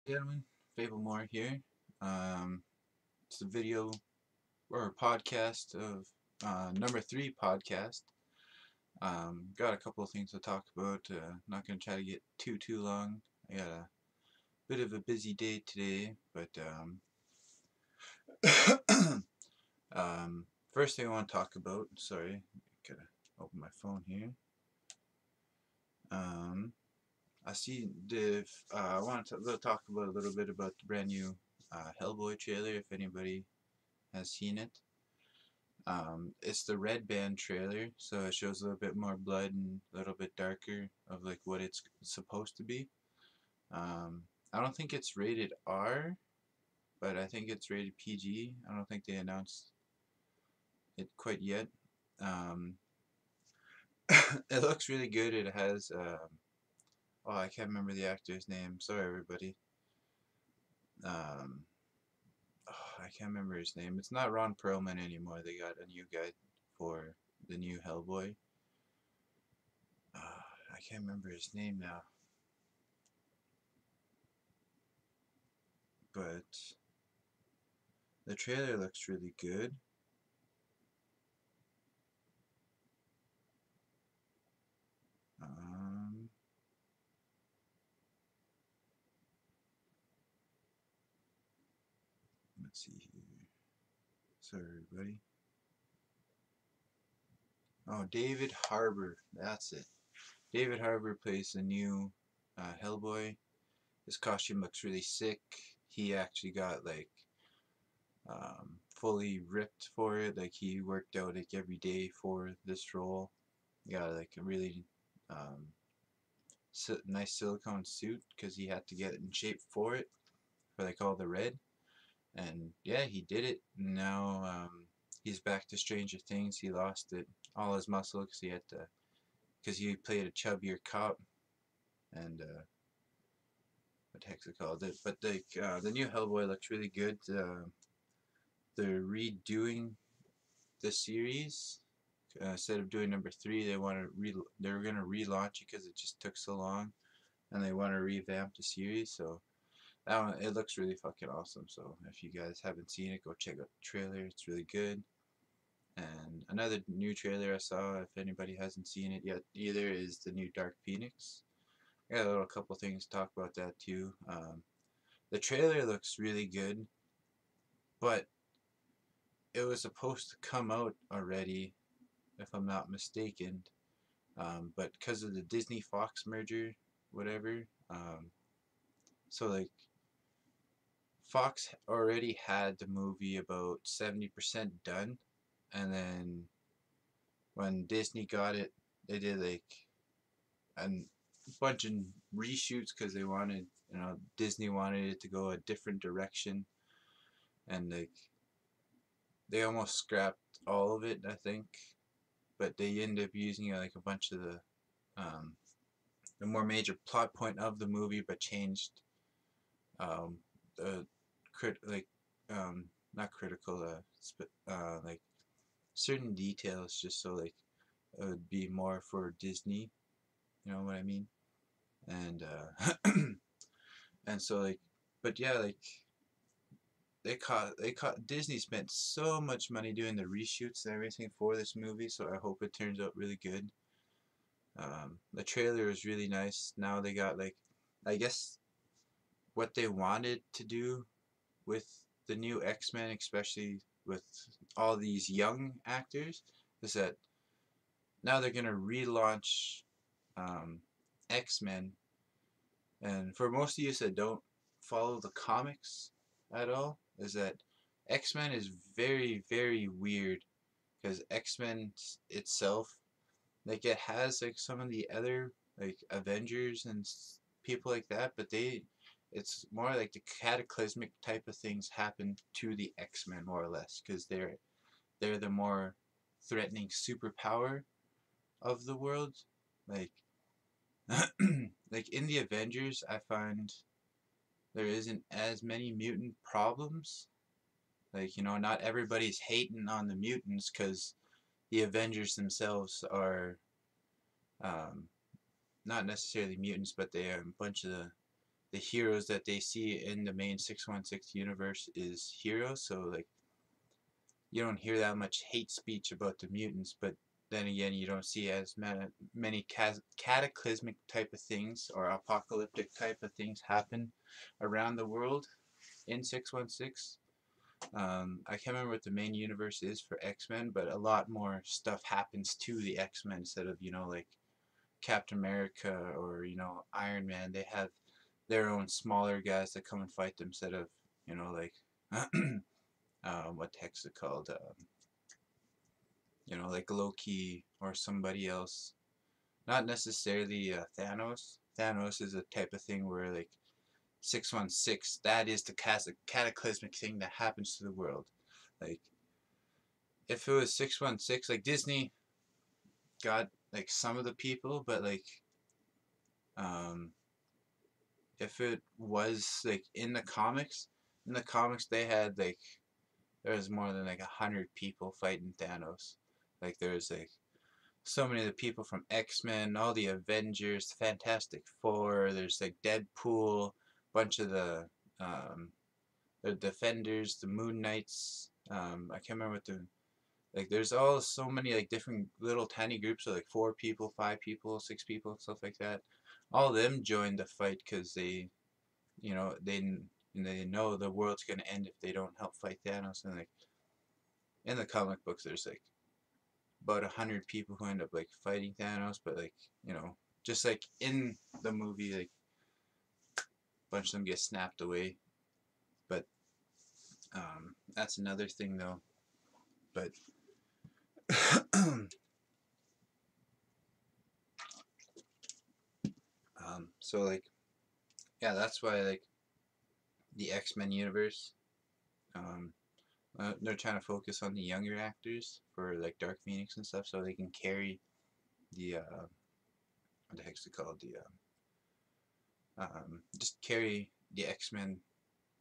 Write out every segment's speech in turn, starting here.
Gentlemen, Fable Moar here. It's a video or a podcast of number three podcast. Got a couple of things to talk about. Not going to try to get too long. I got a bit of a busy day today, but first thing I want to talk about. Sorry, gotta open my phone here. Um, I see the. I want to talk about a little bit about the brand new Hellboy trailer. If anybody has seen it. It's the red band trailer, so it shows a little bit more blood and a little bit darker of like what it's supposed to be. Um, I don't think it's rated R, but I think it's rated PG. I don't think they announced it quite yet. Um, it looks really good. It has oh, I can't remember the actor's name. Sorry, everybody. Um, oh, I can't remember his name. It's not Ron Perlman anymore. They got a new guy for the new Hellboy. I can't remember his name now, but the trailer looks really good. Um, let's see here. Sorry, everybody. Oh, David Harbour. That's it. David Harbour plays the new Hellboy. His costume looks really sick. He actually got like fully ripped for it. Like he worked out like every day for this role. He got like a really um, nice silicone suit because he had to get in shape for it, for like all the red. And yeah, he did it. Now he's back to Stranger Things. He lost it, all his muscle, because he played a chubbier cop. And what the heck's it called? But like the new Hellboy looks really good. They're redoing the series. Instead of doing number three, they're gonna relaunch it because it just took so long, and they want to revamp the series. So that one, it looks really fucking awesome. So if you guys haven't seen it, go check out the trailer. It's really good. And another new trailer I saw, if anybody hasn't seen it yet either, is the new Dark Phoenix. I got a little couple things to talk about that too. The trailer looks really good, but it was supposed to come out already, if I'm not mistaken. But because of the Disney Fox merger, whatever, so like Fox already had the movie about 70% done, and then when Disney got it, they did like a bunch of reshoots because they wanted, Disney wanted it to go a different direction, and like they almost scrapped all of it, I think, but they ended up using like a bunch of um, the more major plot point of the movie, but changed um, the like not critical, like certain details just so like it would be more for Disney, you know what I mean? And and so like, but yeah, like they caught Disney spent so much money doing the reshoots and everything for this movie, so I hope it turns out really good. The trailer is really nice. Now they got like, I guess what they wanted to do with the new X-Men, especially with all these young actors, is that now they're gonna relaunch um, X-Men. And for most of you that don't follow the comics at all, is that X-Men is very, very weird because X-Men itself, like it has like some of the other like Avengers and people like that, but it's more like the cataclysmic type of things happen to the X-Men more or less because they're the more threatening superpower of the world. Like like in the Avengers, I find there isn't as many mutant problems. Like, not everybody's hating on the mutants because the Avengers themselves are um, not necessarily mutants, but they are a bunch of the heroes that they see in the main 616 universe is heroes. So like you don't hear that much hate speech about the mutants, but then again, you don't see as many cataclysmic type of things or apocalyptic type of things happen around the world in 616. I can't remember what the main universe is for X-Men, but a lot more stuff happens to the X-Men instead of, like Captain America or, Iron Man. They have their own smaller guys that come and fight them instead of, like, what the heck's it called? Like Loki or somebody else. Not necessarily Thanos. Thanos is a type of thing where, like, 616, that is the cataclysmic thing that happens to the world. Like, if it was 616, like, Disney got, like, some of the people, but, like, um, if it was, like, in the comics, they had, like, there was more than, like, 100 people fighting Thanos. Like, there's, like, so many of the people from X-Men, all the Avengers, Fantastic Four, there's, like, Deadpool, bunch of the Defenders, the Moon Knights, I can't remember what like, there's all so many, like, different little tiny groups of, like, 4 people, 5 people, 6 people, stuff like that. All of them joined the fight because they, they know the world's gonna end if they don't help fight Thanos. And, like, in the comic books, there's, like, about 100 people who end up, like, fighting Thanos, but, like, just like in the movie, like, a bunch of them get snapped away. But that's another thing, though. But so, like, yeah, that's why, like, the X-Men universe, they're trying to focus on the younger actors for, like, Dark Phoenix and stuff, so they can carry the what the heck's it called, the just carry the X-Men.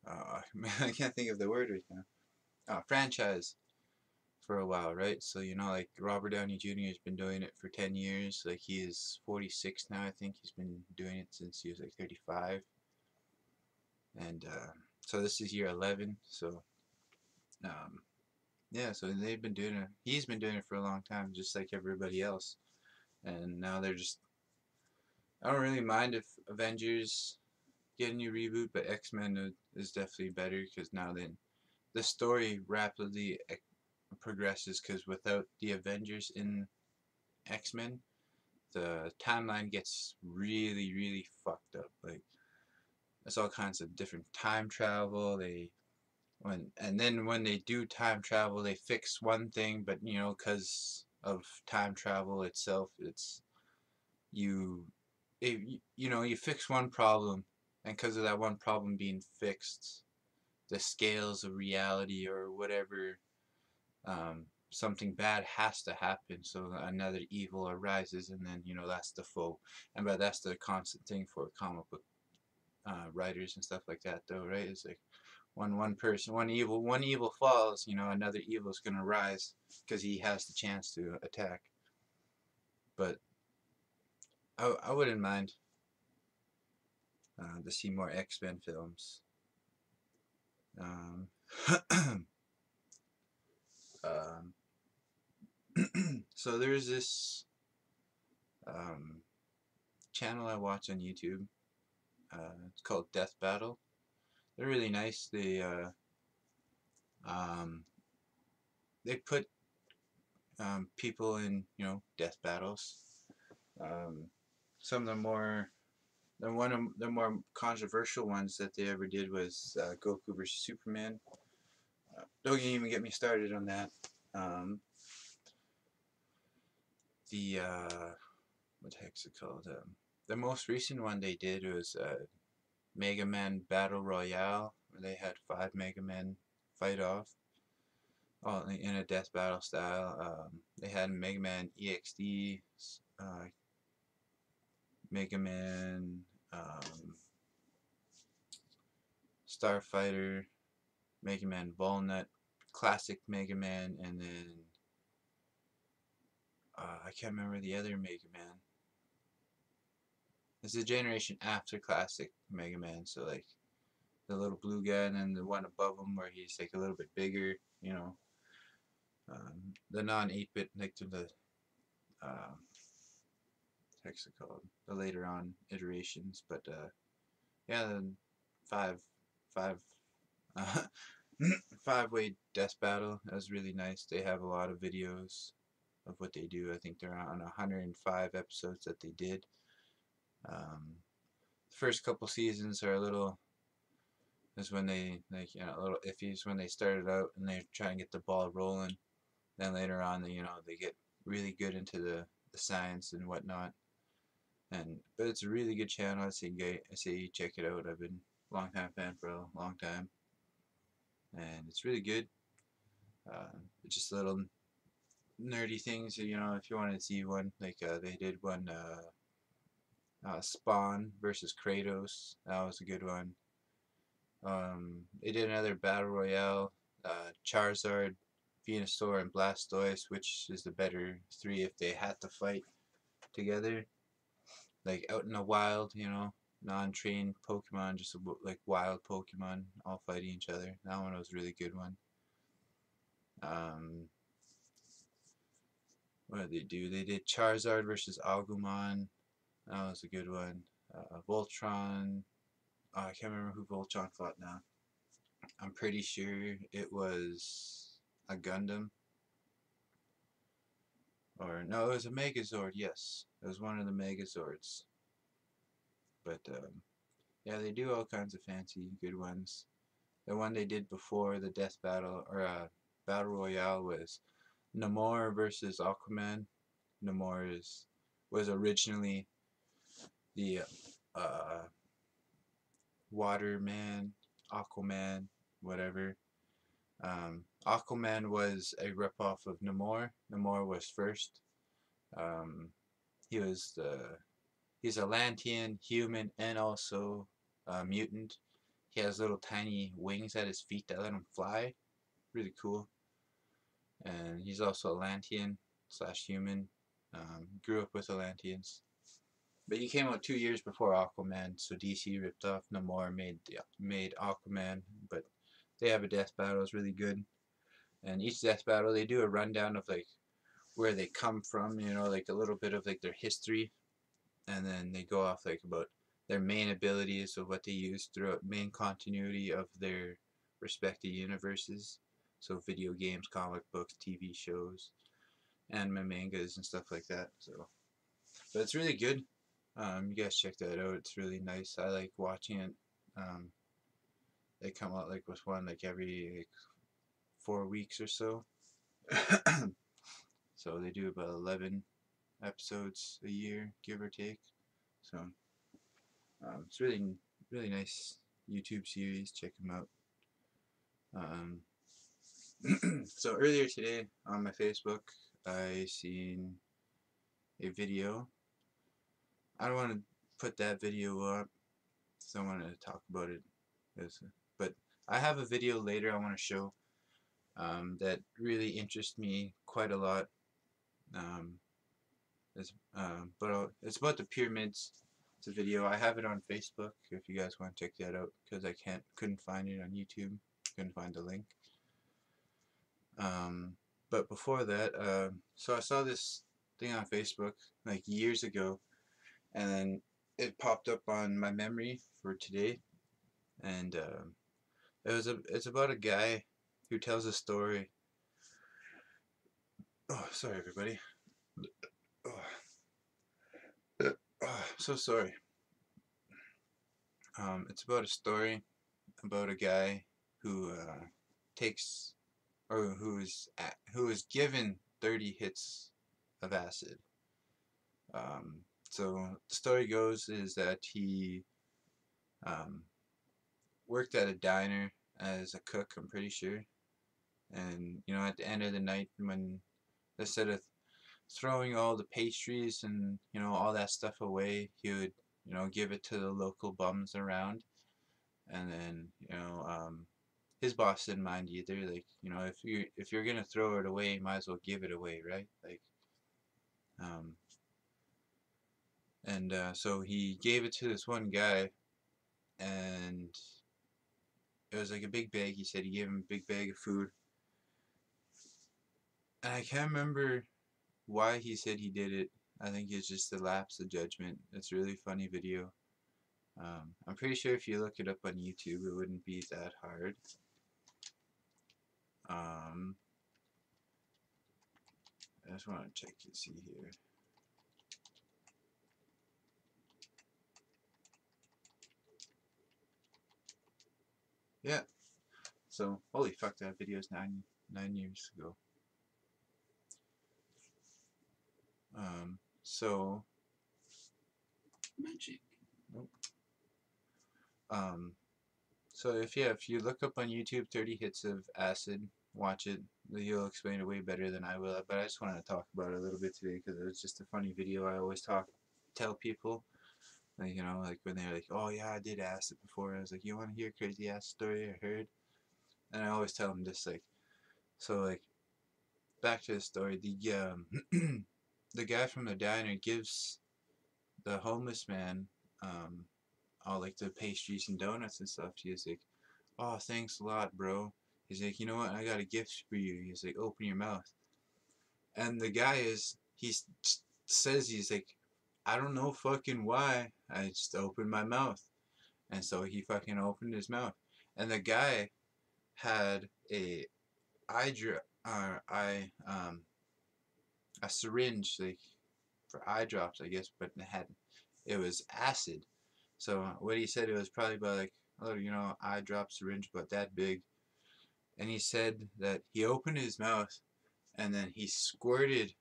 I can't think of the word right now. Franchise for a while, right? So, like, Robert Downey Jr. has been doing it for 10 years. Like, he is 46 now, I think. He's been doing it since he was, like, 35. And so this is year 11. So, yeah, so they've been doing it. He's been doing it for a long time, just like everybody else. And now they're just. I don't really mind if Avengers get a new reboot, but X-Men is definitely better because now then the story rapidly progresses, because without the Avengers in X-Men, the timeline gets really, really fucked up. Like, there's all kinds of different time travel. And then when they do time travel, they fix one thing, but because of time travel itself, it's you, you fix one problem, and because of that one problem being fixed, the scales of reality or whatever, something bad has to happen, so another evil arises, and then that's the foe. But that's the constant thing for comic book writers and stuff like that, though, right? It's like one person, one evil falls, another evil is gonna rise because he has the chance to attack. But I wouldn't mind to see more X-Men films. Um, um, so there's this channel I watch on YouTube. It's called Death Battle. They're really nice. Um, they put people in death battles. Um, some of one of the more controversial ones that they ever did was Goku versus Superman. Don't even get me started on that. The what the heck's it called? The most recent one they did was Mega Man Battle Royale, where they had 5 Mega Men fight off, all in a death battle style. They had Mega Man EXD, Mega Man, Starfighter, Mega Man Walnut, Classic Mega Man, and then I can't remember the other Mega Man. it's the generation after classic Mega Man. So like the little blue guy, and then the one above him where he's like a little bit bigger. The non 8-bit, like the heck's it called, the later on iterations. But yeah, then five five uh, 5-way death battle. That was really nice. They have a lot of videos of what they do. I think they're on 105 episodes that they did. The first couple seasons are a little, is when they like, a little iffy, is when they started out and they're trying to get the ball rolling. Then later on, they get really good into the science and whatnot. But it's a really good channel. I say you check it out. I've been a long time fan for a long time, and it's really good. It's just little nerdy things. If you want to see one, like they did one, Spawn versus Kratos. That was a good one. They did another battle royale. Charizard, Venusaur, and Blastoise, which is the better three if they had to fight together, like out in the wild, non-trained Pokemon, just like wild Pokemon all fighting each other. That one was a really good one. Um, what did they do? They did Charizard versus Agumon. That was a good one. Voltron. Oh, I can't remember who Voltron fought now. I'm pretty sure it was a Gundam. Or no, it was a Megazord. Yes, it was one of the Megazords. But yeah, they do all kinds of fancy good ones. The one they did before the death battle or battle royale was Namor versus Aquaman. Namor was originally the Waterman, Aquaman, whatever. Aquaman was a ripoff of Namor. Namor was first. Um, he was he's Atlantean, human, and also a mutant. He has little tiny wings at his feet that let him fly. Really cool. And he's also Atlantean slash human. Grew up with Atlanteans. But he came out 2 years before Aquaman, so DC ripped off Namor, made Aquaman. But they have a death battle. It's really good. And each death battle, they do a rundown of like where they come from, like a little bit of like their history, and then they go off like about their main abilities of what they use throughout main continuity of their respective universes. So video games, comic books, TV shows, anime, mangas, and stuff like that. But it's really good. You guys check that out. It's really nice. I like watching it. They come out like with one like every like 4 weeks or so. So they do about 11 episodes a year, give or take. So it's really nice YouTube series. Check them out. Um, so earlier today on my Facebook, I seen a video. I don't want to put that video up, so I want to talk about it. But I have a video later I want to show that really interests me quite a lot. It's about the pyramids. It's a video. I have it on Facebook if you guys want to check that out, because I couldn't find it on YouTube. Couldn't find the link. But before that, so I saw this thing on Facebook like years ago, and then it popped up on my memory for today, and it's about a guy who tells a story. Oh, sorry everybody. Oh, so sorry. It's about a story about a guy who takes, or who is given 30 hits of acid. So the story goes is that he worked at a diner as a cook, I'm pretty sure. And at the end of the night, when instead of throwing all the pastries and all that stuff away, he would give it to the local bums around. And then his boss didn't mind either. Like if you're gonna throw it away, you might as well give it away, right? Like And so he gave it to this one guy, and it was like a big bag. He said he gave him a big bag of food, and I can't remember why he said he did it. I think it's just a lapse of judgment. It's a really funny video. I'm pretty sure if you look it up on YouTube, it wouldn't be that hard. I just want to check and see here. Yeah. So holy fuck, that video is 9 years ago. So Magic. nope. So if you look up on YouTube 30 hits of acid, watch it. You'll explain it way better than I will. But I just wanted to talk about it a little bit today because it was just a funny video. I always tell people, like, like when they're like, "Oh yeah, I did acid before." I was like, "You want to hear a crazy ass story I heard?" And I always tell them this, like, so like back to the story. The guy from the diner gives the homeless man all like the pastries and donuts and stuff. He's like, "Oh, thanks a lot, bro." He's like, "You know what? I got a gift for you." He's like, "Open your mouth." And the guy says he's like, "I don't know fucking why. I just opened my mouth." And so he fucking opened his mouth. And the guy had a syringe like for eye drops, I guess, but it was acid. So what he said, it was probably about like, oh, eye drop syringe about that big. And he said that he opened his mouth and then he squirted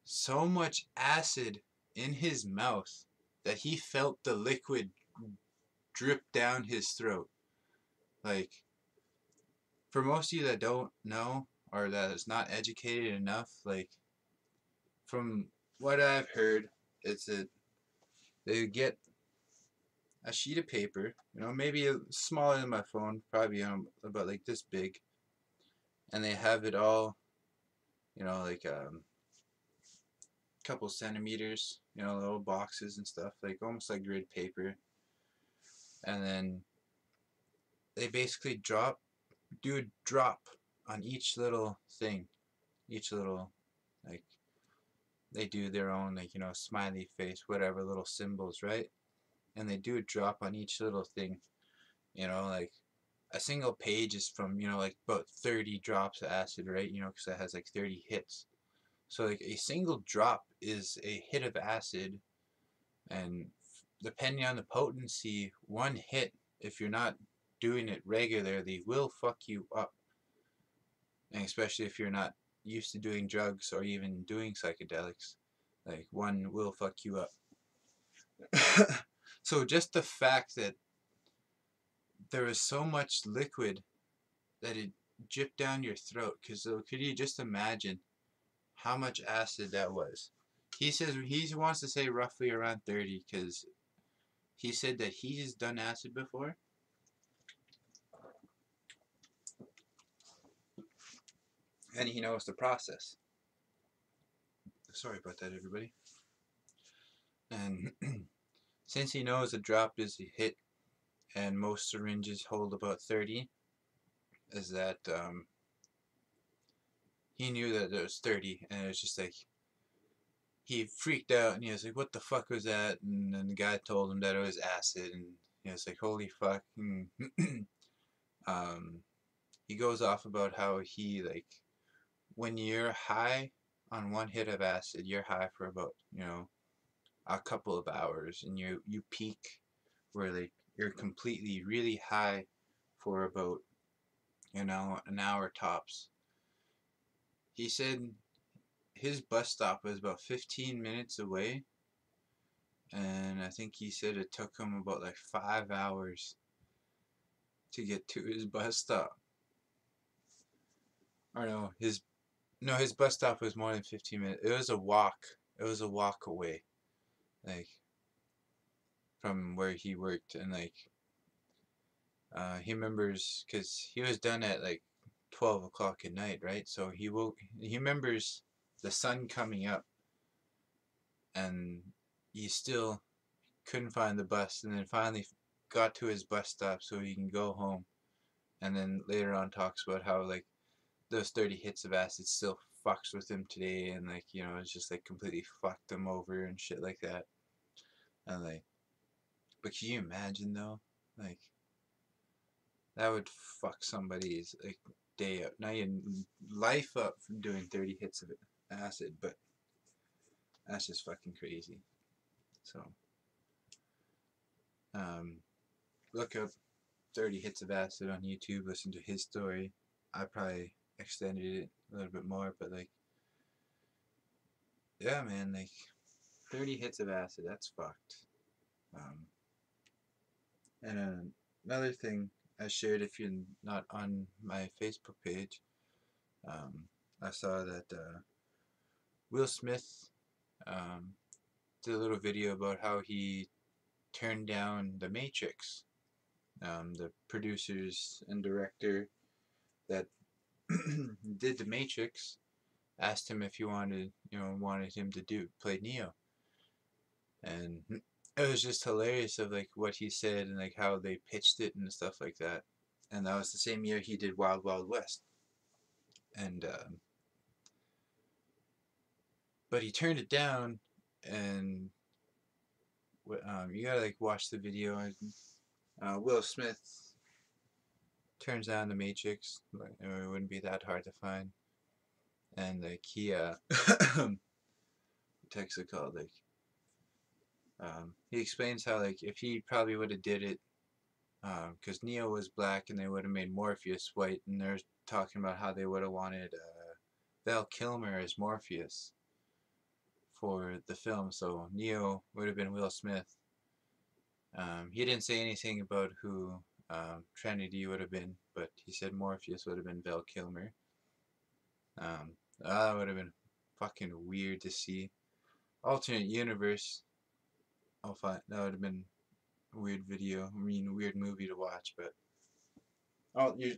so much acid in his mouth that he felt the liquid drip down his throat. Like, for most of you that don't know or that is not educated enough, like, from what I've heard, it's that they get a sheet of paper, maybe smaller than my phone, probably about like this big, and they have it all, like couple centimeters, little boxes and stuff, like almost like grid paper, and then they basically do a drop on each little thing, each little, like, they do their own, like, smiley face, whatever little symbols, right? And they do a drop on each little thing, like a single page is from, like about 30 drops of acid, right? Because it has like 30 hits. So like a single drop is a hit of acid, and depending on the potency, one hit, if you're not doing it regularly, will fuck you up. And especially if you're not used to doing drugs or even doing psychedelics, like one will fuck you up. So just the fact that there was so much liquid that it dripped down your throat, because could you just imagine how much acid that was? He says he wants to say roughly around 30, because he said that he's done acid before, and he knows the process. Sorry about that, everybody. And since he knows a drop is a hit, and most syringes hold about 30, is that he knew that there was 30, and it was just like, he freaked out, and he was like, "What the fuck was that?" And then the guy told him that it was acid, and he was like, "Holy fuck." um, he goes off about how he, like, when you're high on one hit of acid, you're high for about, a couple of hours, and you peak where, like, you're completely really high for about, an hour tops. He said his bus stop was about 15 minutes away, and I think he said it took him about like 5 hours to get to his bus stop. Or his bus stop was more than 15 minutes. It was a walk. It was a walk away, like, from where he worked. And like, he remembers, because he was done at like 12 o'clock at night, right? So he remembers the sun coming up, and he still couldn't find the bus, and then finally got to his bus stop so he can go home. And then later on talks about how like those 30 hits of acid still fucks with him today, and like, you know, it's just like completely fucked him over and shit like that. And like, but can you imagine though, like that would fuck somebody's like day up, not even life up, from doing 30 hits of acid. But that's just fucking crazy. So um, look up 30 hits of acid on YouTube, listen to his story. I probably extended it a little bit more, but like, yeah, man, like 30 hits of acid, that's fucked. Um, and another thing I shared, if you're not on my Facebook page, um, I saw that Will Smith um, did a little video about how he turned down The Matrix. The producers and director that did The Matrix asked him if he wanted him to play Neo, and it was just hilarious of like what he said and like how they pitched it and stuff like that. And that was the same year he did Wild Wild West, and but he turned it down, and you gotta like watch the video. And Will Smith turns down The Matrix. Like, it wouldn't be that hard to find, and like he what's it called, like he explains how like if he probably would have did it, because Neo was black and they would have made Morpheus white, and they're talking about how they would have wanted Val Kilmer as Morpheus for the film, so Neo would have been Will Smith. He didn't say anything about who Trinity would have been, but he said Morpheus would have been Val Kilmer. That would have been fucking weird to see. Alternate universe, I'll find that would have been a weird video. I mean, weird movie to watch, but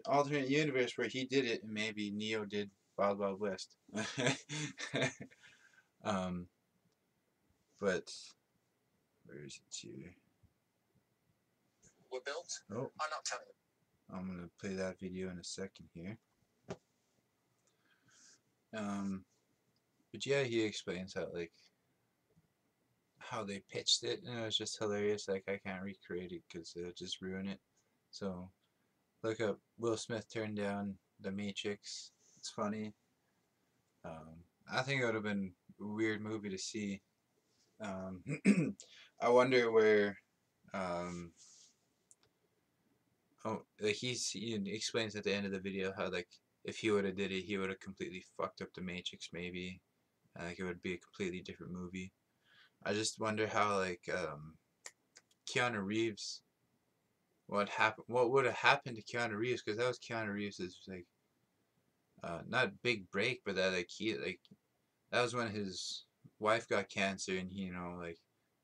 alternate universe where he did it and maybe Neo did Wild Wild West. um, but where is it here? Were built. Oh, I'm not telling you. I'm gonna play that video in a second here. But yeah, he explains how they pitched it, and it was just hilarious. Like, I can't recreate it because it'll just ruin it. So look up Will Smith turned down The Matrix. It's funny. I think it would have been a weird movie to see. I wonder where. Um, like he explains at the end of the video how like if he would have did it, he would have completely fucked up The Matrix. Maybe like it would be a completely different movie. I just wonder how like Keanu Reeves, what would have happened to Keanu Reeves, because that was Keanu Reeves's like not big break, but that like that was when his wife got cancer, and like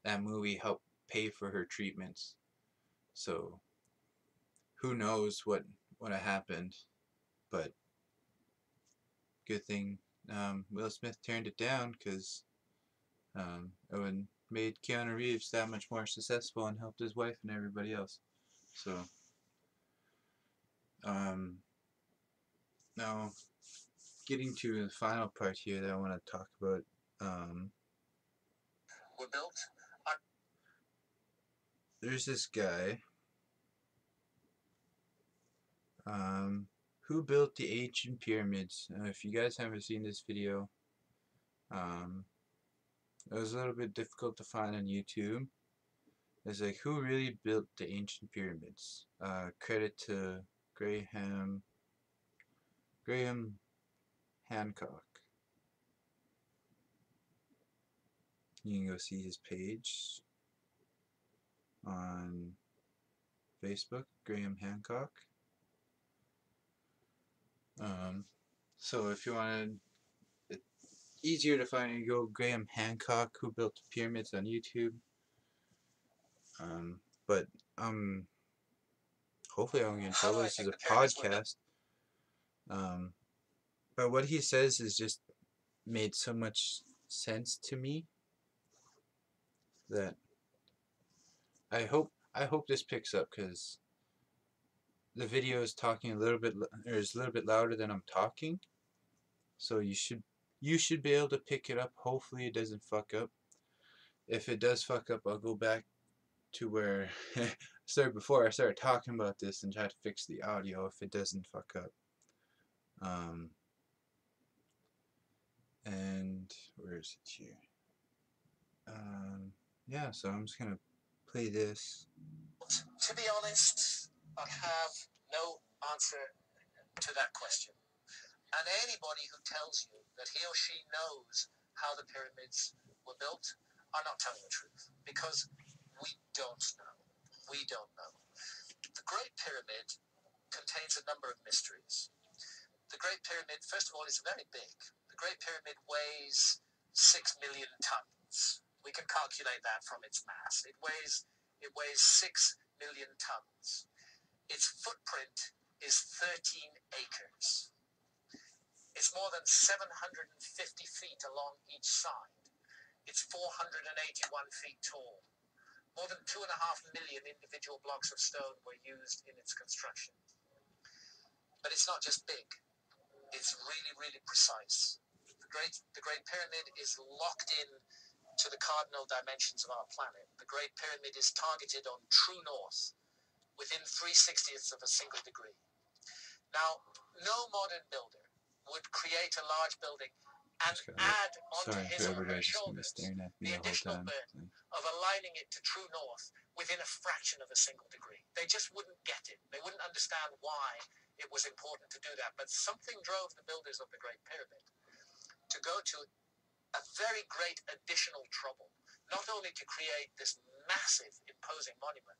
that movie helped pay for her treatments. So who knows what would have happened, but good thing Will Smith turned it down, because it would made Keanu Reeves that much more successful and helped his wife and everybody else. So now getting to the final part here that I want to talk about. Were built. There's this guy who built the ancient pyramids. If you guys haven't seen this video, it was a little bit difficult to find on YouTube. It's like, who really built the ancient pyramids? Credit to Graham Handcock. You can go see his page on Facebook, Graham Handcock. So if you want it easier to find, you go Graham Handcock, who built the pyramids, on YouTube. But hopefully I don't get in trouble. This is a podcast. But what he says is just made so much sense to me that I hope this picks up, because the video is talking a little bit, or is a little bit louder than I'm talking. So you should be able to pick it up. Hopefully it doesn't fuck up. If it does fuck up, I'll go back to where before I started talking about this and try to fix the audio if it doesn't fuck up. And where is it here? Yeah, so I'm just gonna play this. To be honest, I have no answer to that question. And anybody who tells you that he or she knows how the pyramids were built are not telling the truth, because we don't know. We don't know. The Great Pyramid contains a number of mysteries. The Great Pyramid, first of all, is very big. The Great Pyramid weighs 6 million tons. We can calculate that from its mass. It weighs 6 million tons. Its footprint is 13 acres. It's more than 750 feet along each side. It's 481 feet tall. More than 2.5 million individual blocks of stone were used in its construction. But it's not just big. It's really, really precise. The Great Pyramid is locked in to the cardinal dimensions of our planet. The Great Pyramid is targeted on true north, within 3/60ths of a single degree. Now, no modern builder would create a large building and add onto his or her shoulders the additional burden of aligning it to true north within a fraction of a single degree. They just wouldn't get it. They wouldn't understand why it was important to do that. But something drove the builders of the Great Pyramid to go to a very great additional trouble, not only to create this massive, imposing monument,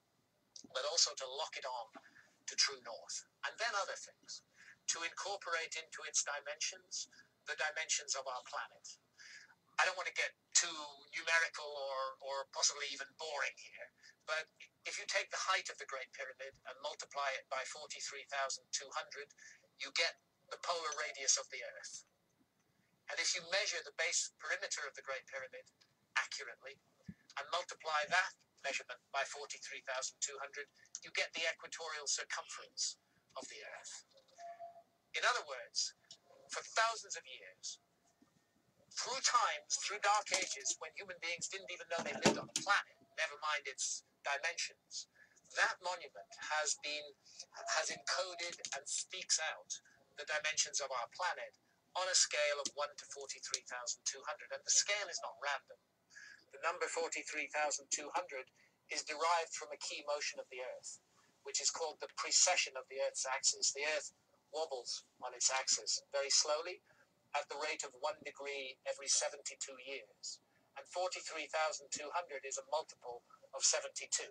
but also to lock it on to true north, and then other things, to incorporate into its dimensions the dimensions of our planet. I don't want to get too numerical or possibly even boring here, but if you take the height of the Great Pyramid and multiply it by 43,200, you get the polar radius of the Earth. And if you measure the base perimeter of the Great Pyramid accurately and multiply that measurement by 43,200, you get the equatorial circumference of the Earth. In other words, for thousands of years, through times, through dark ages, when human beings didn't even know they lived on the planet, never mind its dimensions, that monument has encoded and speaks out the dimensions of our planet on a scale of 1 to 43,200. And the scale is not random. The number 43,200 is derived from a key motion of the Earth, which is called the precession of the Earth's axis. The Earth wobbles on its axis very slowly at the rate of 1 degree every 72 years. And 43,200 is a multiple of 72.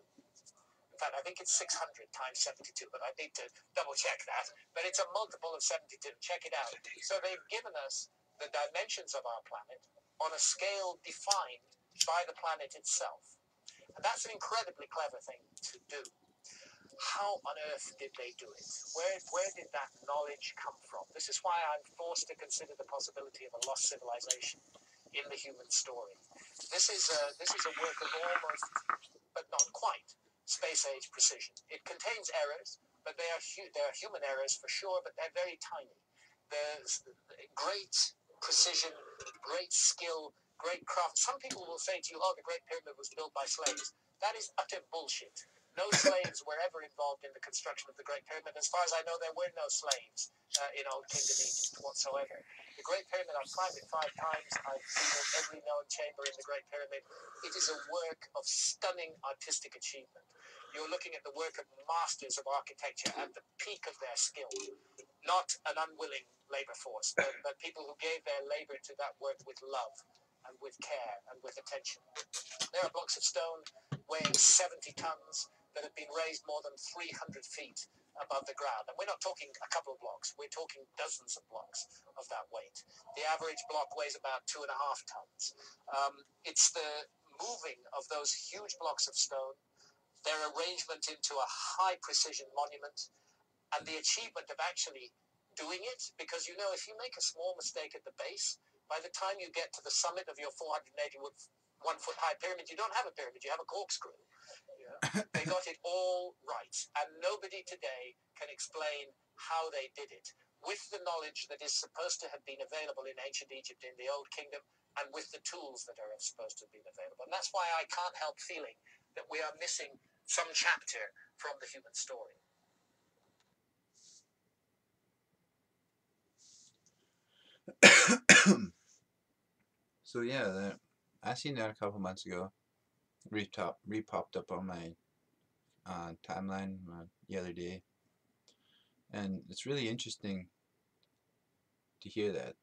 In fact, I think it's 600 times 72, but I need to double check that. But it's a multiple of 72. Check it out. So they've given us the dimensions of our planet on a scale defined by the planet itself. And that's an incredibly clever thing to do. How on earth did they do it? Where did that knowledge come from? This is why I'm forced to consider the possibility of a lost civilization in the human story. This is a work of almost, but not quite, space-age precision. It contains errors, but they are human errors for sure, but they're very tiny. There's great precision, great skill, great craft. Some people will say to you, oh, the Great Pyramid was built by slaves. That is utter bullshit. No slaves were ever involved in the construction of the Great Pyramid. As far as I know, there were no slaves in Old Kingdom Egypt whatsoever. The Great Pyramid, I've climbed it 5 times. I've been in every known chamber in the Great Pyramid. It is a work of stunning artistic achievement. You're looking at the work of masters of architecture at the peak of their skill, not an unwilling labor force, but people who gave their labor to that work with love and with care and with attention. There are blocks of stone weighing 70 tons that have been raised more than 300 feet above the ground. And we're not talking a couple of blocks, we're talking dozens of blocks of that weight. The average block weighs about 2.5 tons. It's the moving of those huge blocks of stone, their arrangement into a high precision monument, and the achievement of actually doing it, because if you make a small mistake at the base, by the time you get to the summit of your 481 1 foot high pyramid. You don't have a pyramid, you have a corkscrew. Yeah. They got it all right, and nobody today can explain how they did it with the knowledge that is supposed to have been available in ancient Egypt in the Old Kingdom, and with the tools that are supposed to have been available. And that's why I can't help feeling that we are missing some chapter from the human story. So yeah, I seen that a couple months ago. Repopped up on my timeline the other day, and it's really interesting to hear that.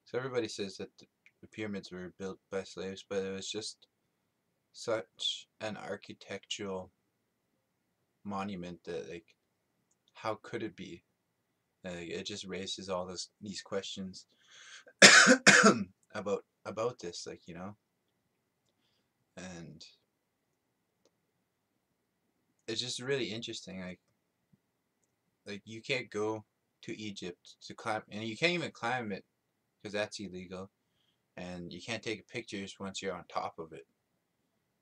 So everybody says that the pyramids were built by slaves, but it was just such an architectural monument that, like, how could it be? It just raises all these questions about this, like, and it's just really interesting. Like you can't go to Egypt to climb, and you can't even climb it because that's illegal, and you can't take pictures once you're on top of it.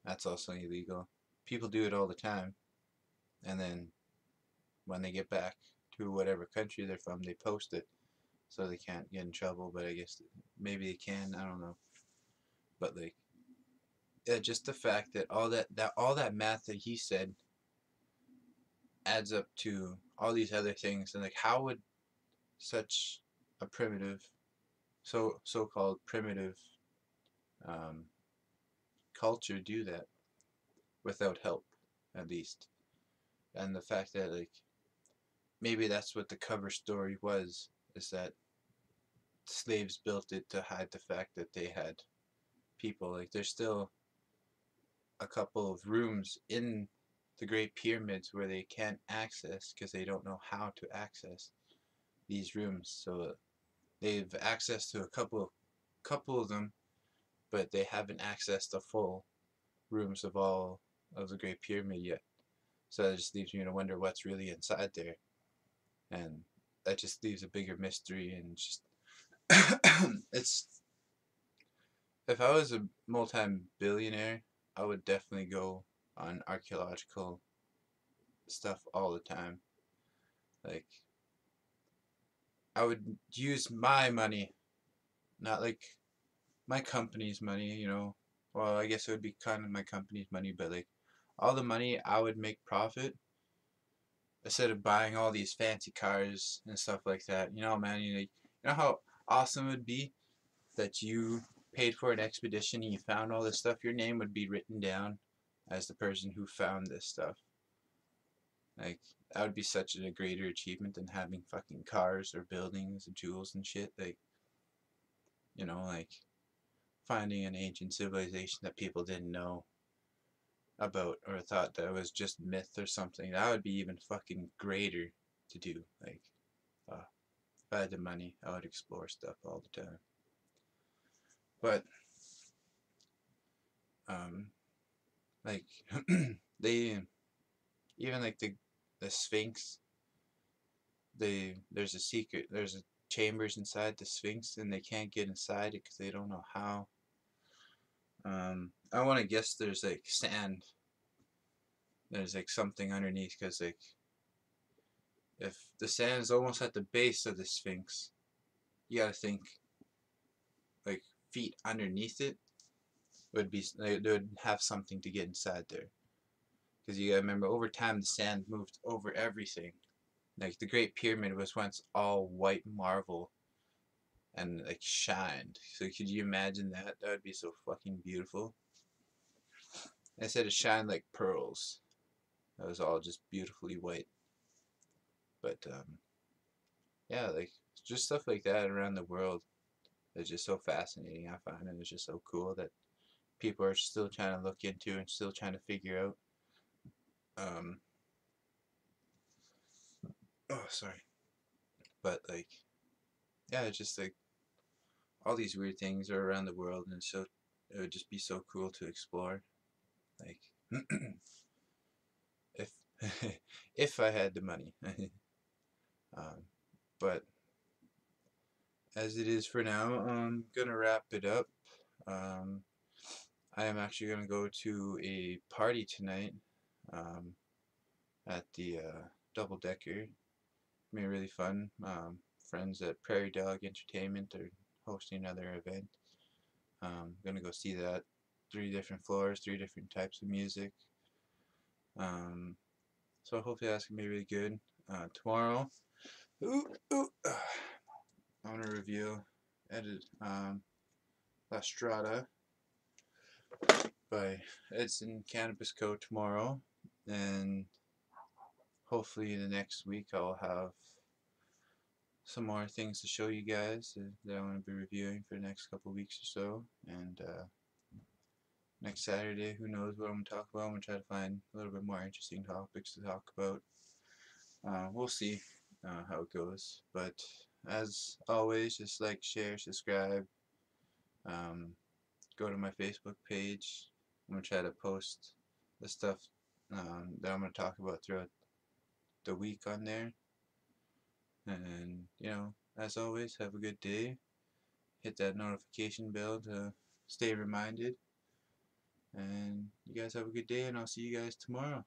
That's also illegal. People do it all the time, and then when they get back to whatever country they're from, they post it so they can't get in trouble. But I guess maybe they can. I don't know. But like, yeah, just the fact that all that math that he said adds up to all these other things, and like, how would such a primitive, so-called primitive um, culture do that without help, at least? And the fact that, like, maybe that's what the cover story was, is that slaves built it to hide the fact that they had people. Like, there's still a couple of rooms in the Great Pyramids where they can't access because they don't know how to access these rooms. So they've access to a couple of them, but they haven't accessed the full rooms of all of the Great Pyramid yet. So that just leaves me to wonder what's really inside there, and that just leaves a bigger mystery. And just it's if I was a multi-billionaire, I would definitely go on archaeological stuff all the time. Like, I would use my money, not like my company's money. Well, I guess it would be kind of my company's money, but like all the money I would make profit instead of buying all these fancy cars and stuff like that. Man, you know how awesome it would be that you paid for an expedition and you found all this stuff. Your name would be written down as the person who found this stuff. Like, that would be such a greater achievement than having fucking cars or buildings and jewels and shit. Like finding an ancient civilization that people didn't know about or thought that was just myth or something. That would be even fucking greater to do. Like, if I had the money, I would explore stuff all the time. But, like, they, even like the Sphinx, there's a chambers inside the Sphinx, and they can't get inside it because they don't know how. I want to guess there's like sand. There's like something underneath, because like if the sand is almost at the base of the Sphinx, you gotta think like feet underneath it they would have something to get inside there. Because you gotta remember, over time the sand moved over everything. Like, the Great Pyramid was once all white marble and like shined. So could you imagine that? That would be so fucking beautiful. Instead of shine like pearls, that was all just beautifully white. But yeah, like just stuff like that around the world is just so fascinating. I find it. It's just so cool that people are still trying to look into and still trying to figure out. Um, oh, sorry. But like, yeah, it's just like all these weird things are around the world, and so it would just be so cool to explore. Like, if if I had the money. um, but as it is for now, I'm gonna wrap it up. I am actually going to go to a party tonight um, at the Double Decker. Be really fun. Friends at Prairie Dog Entertainment are hosting another event. Gonna go see that. 3 different floors, 3 different types of music. Um, so hopefully that's gonna be really good. Tomorrow, ooh, ooh, I'm gonna review edit La Strada by Edson Cannabis Co. tomorrow, and hopefully the next week I'll have some more things to show you guys that I'm going to be reviewing for the next couple weeks or so. And next Saturday, who knows what I'm going to talk about. I'm going to try to find a little bit more interesting topics to talk about. We'll see how it goes. But as always, just like, share, subscribe. Um, Go to my Facebook page. I'm going to try to post the stuff that I'm going to talk about throughout the week on there. And, as always, have a good day. Hit that notification bell to stay reminded. And you guys have a good day, and I'll see you guys tomorrow.